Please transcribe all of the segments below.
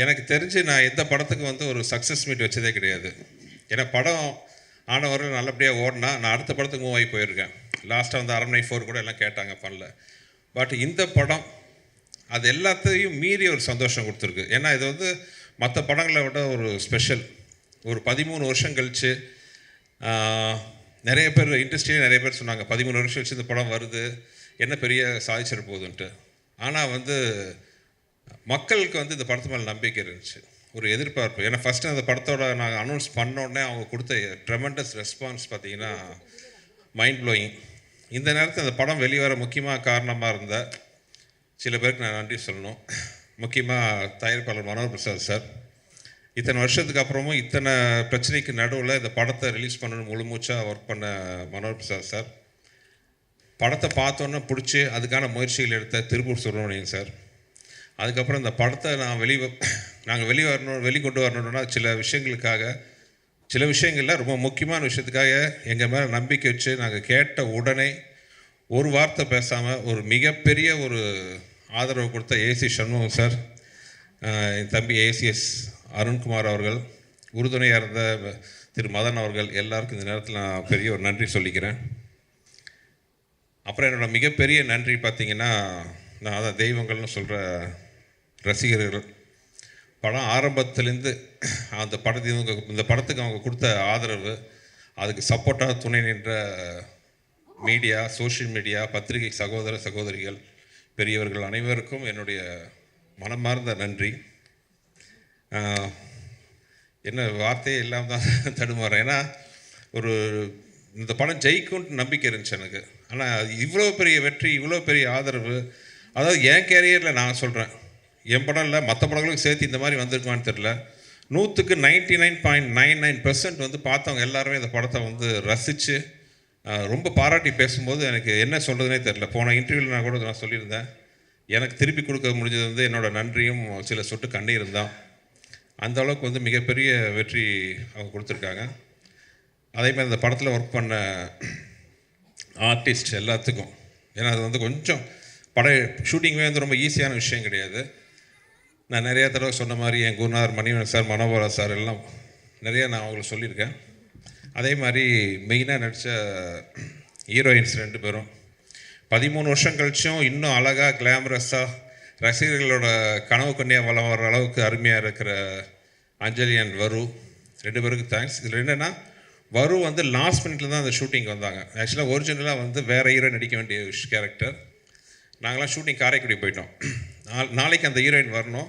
எனக்கு தெரிஞ்சு நான் எந்த படத்துக்கு வந்து ஒரு சக்ஸஸ் மீட் வச்சதே கிடையாது. ஏன்னா படம் ஆனவர்கள் நல்லபடியாக ஓடினா நான் அடுத்த படத்துக்கு மூவ் ஆகி போயிருக்கேன். லாஸ்ட்டாக வந்து அரண்மனை 4 கூட எல்லாம் கேட்டாங்க, பண்ணல. பட் இந்த படம் அது எல்லாத்தையும் மீறி ஒரு சந்தோஷம் கொடுத்துருக்கு. ஏன்னா இது வந்து மற்ற படங்களை விட ஒரு ஸ்பெஷல். ஒரு 13 வருஷம் கழித்து நிறைய பேர் இண்டஸ்ட்ரியே நிறைய பேர் சொன்னாங்க 13 வருஷம் கழிச்சு இந்த படம் வருது, என்ன பெரிய சாதிச்சிட போகுதுன்ட்டு. ஆனால் வந்து மக்களுக்கு வந்து இந்த படத்து மேலே நம்பிக்கை இருந்துச்சு, ஒரு எதிர்பார்ப்பு. ஏன்னா ஃபஸ்ட்டு அந்த படத்தோட நாங்கள் அனௌன்ஸ் பண்ணோடனே அவங்க கொடுத்த ட்ரெமெண்டஸ் ரெஸ்பான்ஸ் பார்த்தீங்கன்னா மைண்ட் ப்ளோயிங். இந்த நேரத்தில் அந்த படம் வெளிவர முக்கியமாக காரணமாக இருந்த சில பேருக்கு நான் நன்றி சொல்லணும். முக்கியமாக தயாரிப்பாளர் மனோகர் பிரசாத் சார். இத்தனை வருஷத்துக்கு அப்புறமும் இத்தனை பிரச்சனைக்கு நடுவில் இந்த படத்தை ரிலீஸ் பண்ணணும் முழு மூச்சாக ஒர்க் பண்ண மனோகர் பிரசாத் சார். படத்தை பார்த்தோன்னே பிடிச்சி அதுக்கான முயற்சிகள் எடுத்த திருப்பூர் சுப்பிரமணியன் சார். அதுக்கப்புறம் இந்த படத்தை நாங்கள் வெளிக்கொண்டு வரணுன்னா சில விஷயங்களுக்காக, சில விஷயங்களில் ரொம்ப முக்கியமான விஷயத்துக்காக எங்கள் மேலே நம்பிக்கை வச்சு நாங்கள் கேட்ட உடனே ஒரு வார்த்தை பேசாமல் ஒரு மிகப்பெரிய ஒரு ஆதரவு கொடுத்த ஏசி சண்முகம் சார், என் தம்பி ஏசிஎஸ் அருண்குமார் அவர்கள், உறுதுணையாக இருந்த திரு மதன் அவர்கள், எல்லாருக்கும் இந்த நேரத்தில் நான் பெரிய ஒரு நன்றி சொல்லிக்கிறேன். அப்புறம் என்னோடய மிகப்பெரிய நன்றி பார்த்திங்கன்னா, நான் அதான் தெய்வங்கள்னு சொல்கிற ரசிகர்கள். படம் ஆரம்பத்துலேருந்து இந்த படத்துக்கு அவங்க கொடுத்த ஆதரவு, அதுக்கு சப்போர்ட்டாக துணை நின்ற மீடியா, சோஷியல் மீடியா, பத்திரிகை சகோதர சகோதரிகள், பெரியவர்கள் அனைவருக்கும் என்னுடைய மனமார்ந்த நன்றி. என்ன வார்த்தையே இல்லாமல் தான் தடுமாறேன். ஏன்னா இந்த படம் ஜெயிக்கும்னு நம்பிக்கை இருந்துச்சு எனக்கு. ஆனால் இவ்வளோ பெரிய வெற்றி, இவ்வளோ பெரிய ஆதரவு, அதாவது என் கேரியரில் நான் சொல்கிறேன், என் படம் இல்லை மற்ற படங்களுக்கும் சேர்த்து இந்த மாதிரி வந்திருக்குமான்னு தெரில. 100க்கு 99.99% வந்து பார்த்தவங்க எல்லாருமே இந்த படத்தை வந்து ரசித்து ரொம்ப பாராட்டி பேசும்போது எனக்கு என்ன சொல்கிறதுனே தெரில. போன இன்டர்வியூவில் நான் கூட நான் சொல்லியிருந்தேன், எனக்கு திருப்பி கொடுக்க முடிஞ்சது வந்து என்னோடய நன்றியும் சில சொட்டு கண்ணீரும் தான். அந்த அளவுக்கு வந்து மிகப்பெரிய வெற்றி அவங்க கொடுத்துருக்காங்க. அதேமாதிரி இந்த படத்தில் ஒர்க் பண்ண ஆர்டிஸ்ட் எல்லாத்துக்கும், ஏன்னா அது வந்து கொஞ்சம் ஷூட்டிங்குமே வந்து ரொம்ப ஈஸியான விஷயம் கிடையாது. நான் நிறையா தடவை சொன்ன மாதிரி என் குருநாதர் மணிவன் சார், மனோகரா சார் எல்லாம் நிறையா நான் அவங்களுக்கு சொல்லியிருக்கேன். அதே மாதிரி மெயினாக நடித்த ஹீரோயின்ஸ் 2 பேரும் 13 வருஷம் கழிச்சும் இன்னும் அழகாக கிளாமரஸாக ரசிகர்களோட கனவு கண்ணியாக வளம் வர அளவுக்கு அருமையாக இருக்கிற அஞ்சலி அண்ட் வரு, 2 பேருக்கு தேங்க்ஸ். இதில் என்னென்னா, வரு வந்து லாஸ்ட் மினிட்ல தான் அந்த ஷூட்டிங் வந்தாங்க. ஆக்சுவலாக ஒரிஜினலாக வந்து வேறு ஹீரோ நடிக்க வேண்டிய கேரக்டர். நாங்களாம் ஷூட்டிங் காரைக்குடி போயிட்டோம். நாளைக்கு அந்த ஹீரோயின் வரணும்.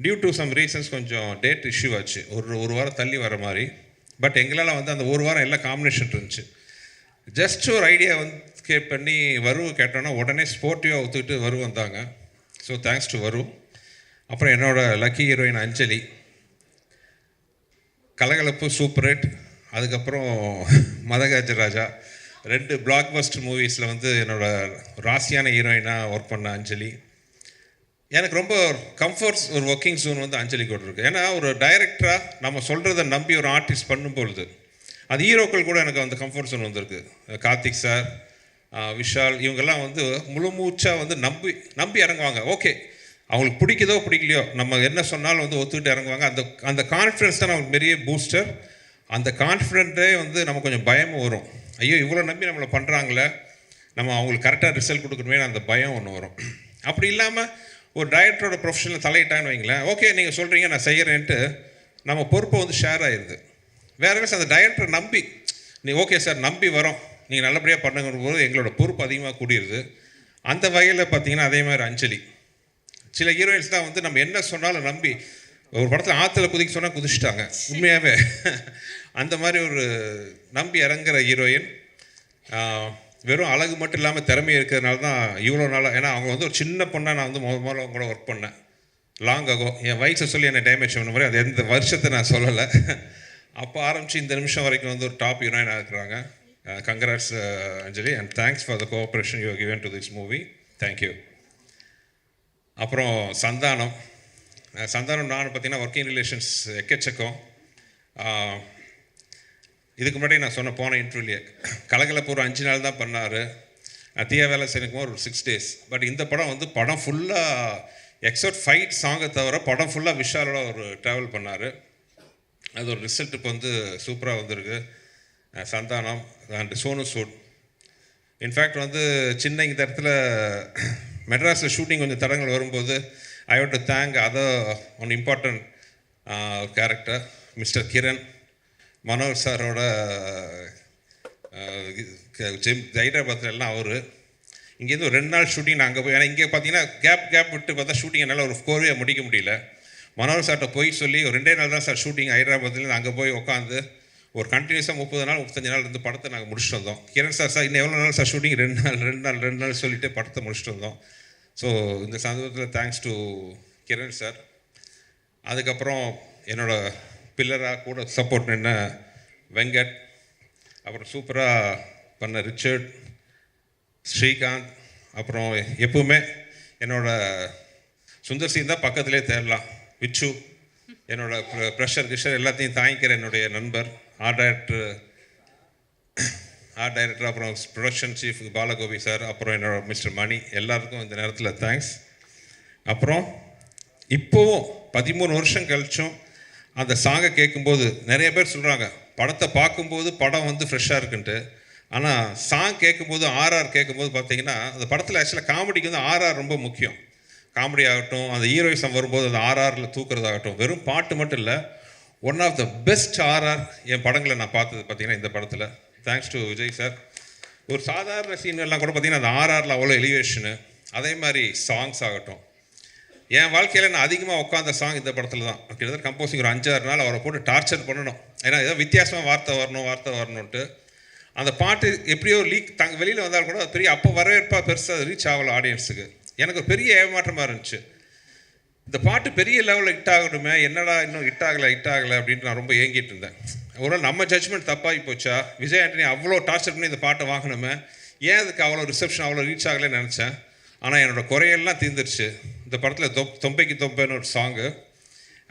டியூ டு சம் ரீசன்ஸ் கொஞ்சம் டேட் இஷ்யூ ஆச்சு, ஒரு வாரம் தள்ளி வர மாதிரி. பட் எங்களால் வந்து அந்த ஒரு வாரம் எல்லாம் காம்பினேஷன் இருந்துச்சு. ஜஸ்ட் ஒரு ஐடியா வந்து பண்ணி வருவு கேட்டோன்னா உடனே ஸ்போர்ட்டிவாக ஒத்துக்கிட்டு வரு வந்தாங்க. ஸோ தேங்க்ஸ் டு வரு. அப்புறம் என்னோடய லக்கி ஹீரோயின் அஞ்சலி, கலகலப்பு, சூப்பர் ஹிட், அதுக்கப்புறம் மதகஜராஜா, 2 பிளாக் பஸ்டர் மூவிஸில் வந்து என்னோடய ராசியான ஹீரோயினாக ஒர்க் பண்ண அஞ்சலி. எனக்கு ரொம்ப கம்ஃபர்ட்ஸ் ஒரு ஒர்க்கிங் ஜோன் வந்து அஞ்சலி கூட இருக்குது. ஏன்னா ஒரு டைரக்டராக நம்ம சொல்கிறத நம்பி ஒரு ஆர்டிஸ்ட் பண்ணும்பொழுது அது ஹீரோக்கள் கூட எனக்கு அந்த கம்ஃபர்ட் ஜோன் வந்திருக்கு. கார்த்திக் சார், விஷால், இவங்கெல்லாம் வந்து முழு மூச்சாக வந்து நம்பி இறங்குவாங்க. ஓகே, அவங்களுக்கு பிடிக்குதோ பிடிக்கலையோ நம்ம என்ன சொன்னாலும் வந்து ஒத்துக்கிட்டு இறங்குவாங்க. அந்த கான்ஃபிடென்ஸ் தான் நமக்கு பெரிய பூஸ்டர். அந்த கான்ஃபிடென்ட்டே வந்து நமக்கு கொஞ்சம் பயமும் வரும். ஐயோ இவ்வளோ நம்பி நம்மளை பண்ணுறாங்களே, நம்ம அவங்களுக்கு கரெக்டாக ரிசல்ட் கொடுக்கணுமே, அந்த பயம் ஒன்று வரும். அப்படி இல்லாமல் ஒரு டைரக்டரோட ப்ரொஃபஷனில் தலையிட்டான்னு வைங்களேன், ஓகே நீங்கள் சொல்கிறீங்க நான் செய்கிறேன்ட்டு நம்ம பொறுப்பை வந்து ஷேர் ஆகிடுது. வேறு அந்த டைரக்டரை நம்பி ஓகே சார் நம்பி வரோம், நீங்கள் நல்லபடியாக பண்ணுங்கிற போது எங்களோட பொறுப்பு அதிகமாக கூடியிருது. அந்த வகையில் பார்த்தீங்கன்னா அதே மாதிரி அஞ்சலி, சில ஹீரோயின்ஸ் தான் வந்து நம்ம என்ன சொன்னாலும் நம்பி, ஒரு படத்தில் ஆற்றுல குதிக்க சொன்னால் குதிச்சிட்டாங்க உண்மையாகவே. அந்த மாதிரி ஒரு நம்பி இறங்குற ஹீரோயின். வெறும் அழகு மட்டும் இல்லாமல் திறமை இருக்கிறதுனால தான் இவ்வளோ நாளாக, ஏன்னா அவங்க வந்து ஒரு சின்ன பொண்ணாக நான் வந்து முதல்ல அவங்க கூட ஒர்க் பண்ணேன் லாங் ஆகோ. என் வயசை சொல்லி என்னை டேமேஜ் பண்ண மாதிரி அது எந்த வருஷத்தை நான் சொல்லலை. அப்போ ஆரம்பித்து இந்த நிமிஷம் வரைக்கும் வந்து ஒரு டாப் ஹீரோயினாக இருக்கிறாங்க. Congrats Anjali, and thanks for the cooperation you given to this movie. Thank you. அப்புறம் சந்தானம் நான் பார்த்தீங்கன்னா ஒர்க்கிங் ரிலேஷன்ஸ் எக்கச்சக்கம். இதுக்கு முன்னாடி நான் சொன்ன போன இன்டர்வியூலேயே கலகலப்பு ஒரு 5 நாள் தான் பண்ணார். தீயா வேலை செய்யணுக்கும் ஒரு 6 days. பட் இந்த படம் வந்து படம் ஃபுல்லாக எக்ஸப்ட் ஃபைட் சாங்கை தவிர படம் ஃபுல்லாக விஷாலோட ஒரு ட்ராவல் பண்ணார். அது ஒரு ரிசல்ட் இப்போ வந்து சூப்பராக வந்திருக்கு. சந்தானம் அண்ட் சோனு சூட். இன்ஃபேக்ட் வந்து சின்ன இந்த இடத்துல மெட்ராஸில் ஷூட்டிங் கொஞ்சம் தடங்கள் வரும்போது I want to thank other one important character mister Kiran. மனோர் சாரோட ஹைதராபாத்தில் எல்லாம் அவர் இங்கேருந்து ஒரு 2 நாள் ஷூட்டிங் நான் அங்கே போய், ஏன்னா இங்கே பார்த்தீங்கன்னா கேப் விட்டு பார்த்தா ஷூட்டிங் என்னால் ஒரு கோர்வையாக முடிக்க முடியல. மனோர் சார்கிட்ட போய் சொல்லி ஒரு 2 நாள் தான் சார் ஷூட்டிங் ஹைதராபாத்லேருந்து அங்கே போய் உட்காந்து ஒரு கண்டினியூஸாக 30 நாள் 35 நாள் இருந்து படத்தை நாங்கள் முடிச்சுட்டு வந்தோம். கிரண் சார் இன்னும் எவ்வளோ நாள் சார் ஷூட்டிங் 2 நாள் சொல்லிவிட்டு படத்தை முடிச்சுட்டு வந்தோம். ஸோ இந்த சந்தர்ப்பத்தில் தேங்க்ஸ் டு கிரண் சார். அதுக்கப்புறம் என்னோடய பில்லராக கூட சப்போர்ட் நின்ன வெங்கட், அப்புறம் சூப்பராக பண்ண ரிச்சர்ட், ஸ்ரீகாந்த், அப்புறம் எப்பவுமே என்னோடய சுந்தர் சிங் தான் பக்கத்துலேயே தேடலாம், விச்சு, என்னோடய ப்ரெஷர் கிஷர் எல்லாத்தையும் தாங்கிக்கிற என்னுடைய நண்பர், ஆர்ட் டைரக்டர், அப்புறம் ப்ரொடக்ஷன் சீஃப் பாலகோபி சார், அப்புறம் என்னோட மிஸ்டர் மணி, எல்லாருக்கும் இந்த நேரத்தில் தேங்க்ஸ். அப்புறம் இப்போவும் 13 வருஷம் கழிச்சும் அந்த சாங்கை கேட்கும்போது நிறைய பேர் சொல்கிறாங்க படத்தை பார்க்கும்போது படம் வந்து ஃப்ரெஷ்ஷாக இருக்குன்ட்டு. ஆனால் சாங் கேட்கும்போது ஆர்ஆர் கேட்கும்போது பார்த்தீங்கன்னா அந்த படத்தில் ஆக்சுவலாக காமெடிக்கு வந்து ஆர்ஆர் ரொம்ப முக்கியம். காமெடி ஆகட்டும், அந்த ஹீரோயிசம் வரும்போது அந்த ஆர்ஆரில் தூக்குறதாகட்டும், வெறும் பாட்டு மட்டும் இல்லை, one of the best RR என் படங்களை நான் பார்த்தது பார்த்தீங்கன்னா இந்த படத்தில். Thanks to Vijay sir. ஒரு சாதாரண சீன் எல்லாம் கூட பார்த்தீங்கன்னா அந்த ஆர்ஆரில் அவ்வளோ எலிவேஷனு. அதே மாதிரி சாங்ஸ் ஆகட்டும், என் வாழ்க்கையில் நான் அதிகமாக உட்காந்த சாங் இந்த படத்தில் தான். கிட்டத்தட்ட கம்போசிங் ஒரு 5-6 நாள் அவரை போட்டு டார்ச்சர் பண்ணணும். ஏன்னா ஏதோ வித்தியாசமாக வார்த்தை வரணுன்ட்டு அந்த பாட்டு எப்படியோ லீக் வெளியில் வந்தால் கூட பெரிய அப்போ வரவேற்பா பெருசாக ரீச் ஆகலை ஆடியன்ஸுக்கு. எனக்கு ஒரு பெரிய ஏமாற்றமாக இருந்துச்சு. இந்த பாட்டு பெரிய லெவலில் ஹிட் ஆகணுமே, என்னடா இன்னும் ஹிட் ஆகலை அப்படின்ட்டு நான் ரொம்ப ஏங்கிட்டு இருந்தேன். ஒரு நம்ம ஜட்ஜ்மெண்ட் தப்பாகி போச்சா, விஜய் ஆண்டனி அவ்வளோ டார்ச்சர் பண்ணி இந்த பாட்டை வாங்கணுமே, ஏன் அதுக்கு அவ்வளோ ரிசப்ஷன் அவ்வளோ ரீச் ஆகலைன்னு நினச்சேன். ஆனால் என்னோடய குறையெல்லாம் தீர்ந்துருச்சு. இந்த படத்தில் தொம்பைக்கு தொம்பைன்னு ஒரு சாங்கு.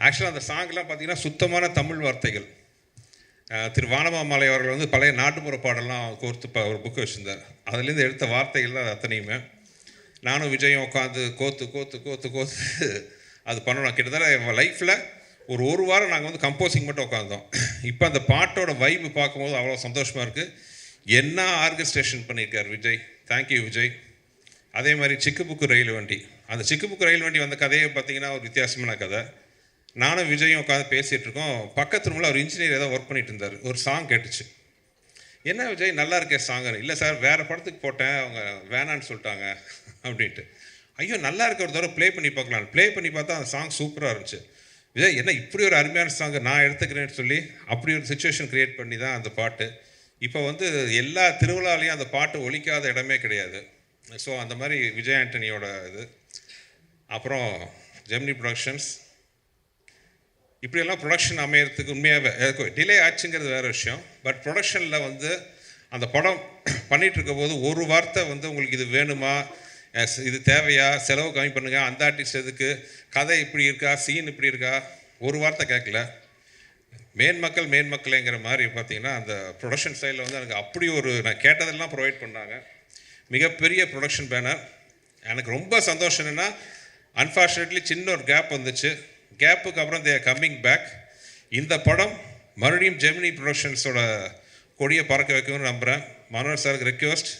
ஆக்சுவலாக அந்த சாங்கெலாம் பார்த்திங்கன்னா சுத்தமான தமிழ் வார்த்தைகள். திரு வானமாமலை அவர்கள் வந்து பழைய நாட்டுப்புற பாடலாம் கோர்த்து ஒரு புக்கு வச்சுருந்தார். அதுலேருந்து எடுத்த வார்த்தைகள்லாம் அத்தனையுமே நானும் விஜயும் உட்காந்து கோத்து அது பண்ணணும். கிட்டத்தட்ட என் லைஃப்பில் ஒரு வாரம் நாங்கள் வந்து கம்போசிங் மட்டும் உட்காந்தோம். இப்போ அந்த பாட்டோட வைப்பு பார்க்கும்போது அவ்வளோ சந்தோஷமாக இருக்குது. என்ன ஆர்கஸ்ட்ரேஷன் பண்ணியிருக்கார் விஜய், தேங்க்யூ விஜய். அதே மாதிரி சிக்குபுக்கு ரயில் வண்டி, அந்த சிக்குபுக்கு ரயில் வண்டி வந்த கதையை பார்த்திங்கன்னா ஒரு வித்தியாசமான கதை. நானும் விஜயும் உட்காந்து பேசிகிட்டு இருக்கோம். பக்கத்து ரூமில் ஒரு இன்ஜினியர் ஏதோ ஒர்க் பண்ணிட்டு இருந்தார். ஒரு சாங் கேட்டுச்சு. என்ன விஜய் நல்லா இருக்கே சாங்கு? இல்லை சார் வேறு படத்துக்கு போட்டேன், அவங்க வேணான்னு சொல்லிட்டாங்க அப்படின்ட்டு. ஐயோ நல்லா இருக்க, ஒரு தடவை ப்ளே பண்ணி பார்க்கலாம். ப்ளே பண்ணி பார்த்தா அந்த சாங் சூப்பராக இருந்துச்சு. விஜய் என்ன இப்படி ஒரு அருமையான சாங்கு நான் எடுத்துக்கிறேன்னு சொல்லி அப்படி ஒரு சுச்சுவேஷன் க்ரியேட் பண்ணி தான் அந்த பாட்டு இப்போ வந்து எல்லா திருவிழாலையும் அந்த பாட்டு ஒலிக்காத இடமே கிடையாது. ஸோ அந்த மாதிரி விஜய் ஆண்டனியோட இது. அப்புறம் ஜெமினி ப்ரொடக்ஷன்ஸ், இப்படியெல்லாம் ப்ரொடக்ஷன் அமையறதுக்கு உண்மையாகவே டிலே ஆச்சுங்கிறது வேறு விஷயம். பட் ப்ரொடக்ஷனில் வந்து அந்த படம் பண்ணிகிட்டு இருக்க போது ஒரு வார்த்தை வந்து உங்களுக்கு இது வேணுமா, இது தேவையா, செலவு கம்மி பண்ணுங்கள், அந்த ஆர்டிஸ்ட் எதுக்கு, கதை இப்படி இருக்கா, சீன் இப்படி இருக்கா, ஒரு வார்த்தை கேட்கல. மேன்மக்கள்ங்கிற மாதிரி பார்த்தீங்கன்னா அந்த ப்ரொடக்ஷன் சைடில் வந்து எனக்கு அப்படி ஒரு நான் கேட்டதெல்லாம் ப்ரொவைட் பண்ணாங்க. மிகப்பெரிய ப்ரொடக்ஷன் பேனர். எனக்கு ரொம்ப சந்தோஷம் என்னென்னா அன்ஃபார்ச்சுனேட்லி சின்ன ஒரு கேப் வந்துச்சு. கேப்புக்கு அப்புறம் தே கம்மிங் பேக். இந்த படம் மறுபடியும் ஜெமினி ப்ரொடக்ஷன்ஸோட கொடியை பறக்க வைக்கணும்னு நம்புகிறேன். மனோர் சாருக்கு request,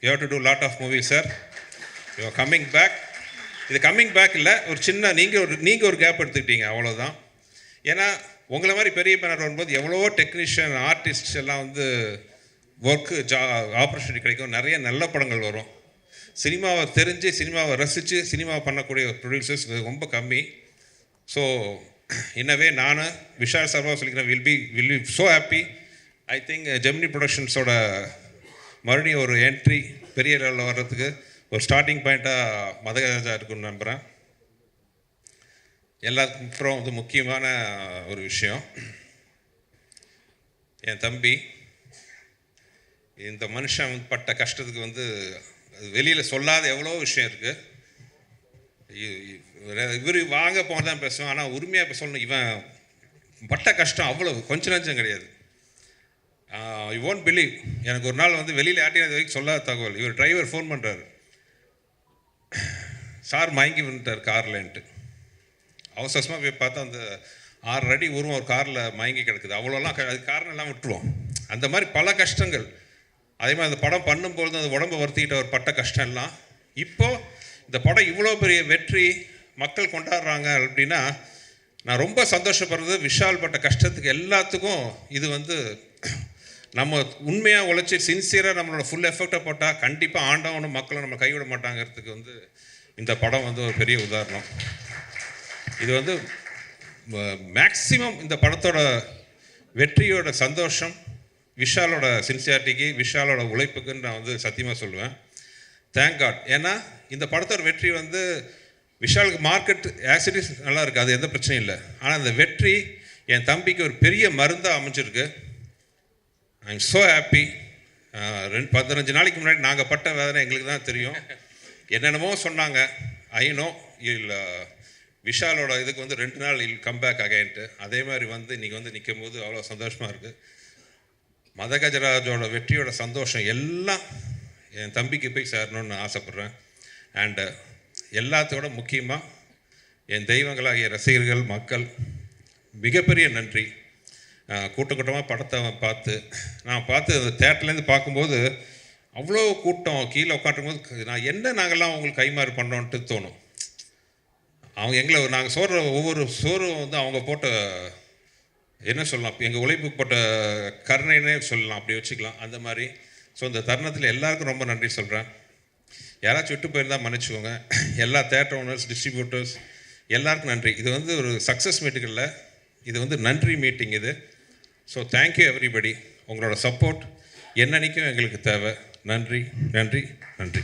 you have to do lot of movies sir, you are coming back. இது கம்மிங் பேக் இல்லை, ஒரு சின்ன நீங்கள் ஒரு கேப் எடுத்துக்கிட்டீங்க, அவ்வளோதான். ஏன்னா உங்களை மாதிரி பெரிய பேனர் வரும்போது எவ்வளவோ டெக்னீஷியன் ஆர்டிஸ்ட் எல்லாம் வந்து ஒர்க்கு ஆப்பர்ச்சுனிட்டி கிடைக்கும், நிறைய நல்ல படங்கள் வரும். சினிமாவை தெரிஞ்சு சினிமாவை ரசித்து சினிமாவை பண்ணக்கூடிய ப்ரொடியூசர்ஸ் ரொம்ப கம்மி. ஸோ இன்னவே நான் விஷால் சார்பாக சொல்லிக்கிறேன், will be so happy. I think Gemini ப்ரொடக்ஷன்ஸோட மறுபடியும் ஒரு என்ட்ரி பெரிய லெவலில் வர்றதுக்கு ஒரு ஸ்டார்டிங் பாயிண்ட்டாக மதகராஜா இருக்குன்னு நம்புகிறேன். எல்லாத்துக்கும் அப்புறம் வந்து முக்கியமான ஒரு விஷயம், என் தம்பி இந்த மனுஷன் பட்ட கஷ்டத்துக்கு வந்து வெளியில் சொல்லாத எவ்வளோ விஷயம் இருக்குது. இவர் வாங்க போனால் தான் பேசுவேன், ஆனால் உரிமையாக இப்போ சொல்லணும். இவன் பட்ட கஷ்டம் அவ்வளோ கொஞ்சம் நஞ்சம் கிடையாது. யூ ஓன்ட் பிலீவ், எனக்கு ஒரு நாள் வந்து வெளியில் ஆட்டினது வரைக்கும் சொல்லாத தகவல், இவர் டிரைவர் ஃபோன் பண்ணுறாரு, சார் மயங்கி வந்துட்டார் கார்லன்ட்டு. அவசரமாக போய் பார்த்தா அந்த 6 அடி உருவம் ஒரு காரில் மயங்கி கிடக்குது. அவ்வளோலாம் அது காரணம் எல்லாம் விட்டுருவோம். அந்த மாதிரி பல கஷ்டங்கள். அதே மாதிரி அந்த படம் பண்ணும்பொழுது அந்த உடம்பை வருத்திக்கிட்ட ஒரு பட்ட கஷ்டம் எல்லாம் இப்போது இந்த படம் இவ்வளோ பெரிய வெற்றி மக்கள் கொண்டாடுறாங்க அப்படின்னா நான் ரொம்ப சந்தோஷப்படுறது. விஷால் பட்ட கஷ்டத்துக்கு எல்லாத்துக்கும் இது வந்து நம்ம உண்மையாக உழைச்சி சின்சியராக நம்மளோட ஃபுல் எஃபெக்டை போட்டால் கண்டிப்பாக ஆண்டவனும் மக்களும் நம்ம கைவிட மாட்டாங்கிறதுக்கு வந்து இந்த படம் வந்து ஒரு பெரிய உதாரணம். இது வந்து மேக்சிமம் இந்த படத்தோட வெற்றியோட சந்தோஷம் விஷாலோட சின்சியாரிட்டிக்கு, விஷாலோட உழைப்புக்குன்னு நான் வந்து சத்தியமாக சொல்லுவேன். Thank God. ஏன்னா இந்த படத்தோட வெற்றி வந்து விஷாலுக்கு மார்க்கெட் ஆக்சிடிஸ் நல்லா இருக்குது, அது எந்த பிரச்சனையும் இல்லை. ஆனால் இந்த வெற்றி என் தம்பிக்கு ஒரு பெரிய மருந்தாக அமைஞ்சிருக்கு. I am so happy. 15 நாளைக்கு முன்னாடி நாங்கள் பட்ட வேதனை எங்களுக்கு தான் தெரியும். என்னென்னமோ சொன்னாங்க. ஐ நோ இல்லை விஷாலோட இதுக்கு வந்து 2 நாள் இல் கம்பேக் அகைன்ட்டு. அதே மாதிரி வந்து இன்றைக்கி வந்து நிற்கும் போது அவ்வளோ சந்தோஷமாக இருக்குது. மதகஜராஜோட வெற்றியோட சந்தோஷம் எல்லாம் என் தம்பிக்கு போய் சேரணும்னு ஆசைப்பட்றேன். அண்டு எல்லாத்தோட முக்கியமாக என் தெய்வங்களாகிய ரசிகர்கள், மக்கள் மிகப்பெரிய நன்றி. கூட்டமாக படத்தை நான் பார்த்து அந்த தேட்டர்லேருந்து பார்க்கும்போது அவ்வளோ கூட்டம் கீழே உட்காந்துருக்கும்போது நாங்கள்லாம் அவங்களுக்கு கைமாறு பண்ணோன்ட்டு தோணும். அவங்க எங்களை நாங்கள் சோறு ஒவ்வொரு சோறும் வந்து அவங்க போட்ட என்ன சொல்லலாம், எங்கள் உழைப்புக்கு போட்ட கருணைன்னே சொல்லலாம், அப்படி வச்சுக்கலாம் அந்த மாதிரி. ஸோ இந்த தருணத்தில் எல்லாருக்கும் ரொம்ப நன்றி சொல்கிறேன். யாராச்சும் விட்டு போயிருந்தால் மன்னிச்சுக்கோங்க. எல்லா தேட்டர் ஓனர்ஸ், டிஸ்ட்ரிபியூட்டர்ஸ் எல்லாருக்கும் நன்றி. இது வந்து ஒரு சக்ஸஸ் மீட்டிங் இல்லை, இது வந்து நன்றி மீட்டிங் இது. So thank you everybody. உங்களோட சப்போர்ட் என்னன்னைக்கும் எங்களுக்கு தேவை. நன்றி நன்றி நன்றி.